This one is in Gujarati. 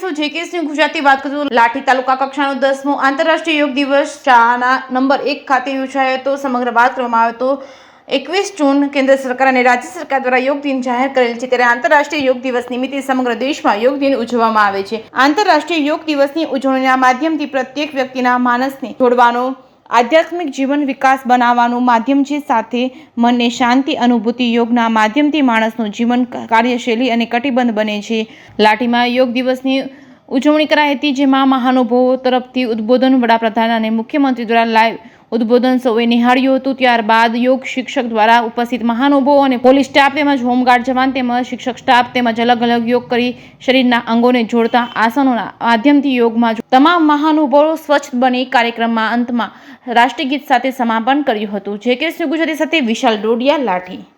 કરીશું જેકેએસની ગુજરાતી વાત કરીશું. લાઠી તાલુકા કક્ષાનો 10મો આંતરરાષ્ટ્રીય યોગ દિવસ શાળાના નંબર 1 ખાતે યોજાયો હતો. સમગ્ર વાત કરવામાં આવે તો 21 જૂન કેન્દ્ર સરકાર અને રાજ્ય સરકાર દ્વારા યોગ દિન જાહેર કરેલ છે. ત્યારે આંતરરાષ્ટ્રીય યોગ દિવસ નિમિત્તે સમગ્ર દેશમાં યોગ દિન ઉજવવામાં આવે છે. આંતરરાષ્ટ્રીય યોગ દિવસની ઉજવણીના માધ્યમથી પ્રત્યેક વ્યક્તિના માનસને જોડવાનો, આધ્યાત્મિક જીવન વિકાસ બનાવવાનું માધ્યમ છે. સાથે મનને શાંતિ અનુભૂતિ યોગના માધ્યમથી માણસનું જીવન કાર્યશૈલી અને કટિબદ્ધ બને છે. લાઠીમાં યોગ દિવસની ઉજવણી કરાઈ હતી, જેમાં મહાનુભાવો તરફથી ઉદ્બોધન, વડાપ્રધાન અને મુખ્યમંત્રી દ્વારા લાઈવ ઉદ્બોધન સૌએ નિહાળ્યું હતું. ત્યારબાદ યોગ શિક્ષક દ્વારા ઉપસ્થિત મહાનુભાવો અને પોલીસ સ્ટાફ તેમજ હોમગાર્ડ જવાન તેમજ શિક્ષક સ્ટાફ તેમજ અલગ અલગ યોગ કરી શરીરના અંગોને જોડતા આસનોના માધ્યમથી યોગમાં તમામ મહાનુભાવો સ્વચ્છ બની કાર્યક્રમમાં અંતમાં રાષ્ટ્રીય ગીત સાથે સમાપન કર્યું હતું. જેકેએસની ગુજરાતી સાથે વિશાલ ડોડિયા, લાઠી.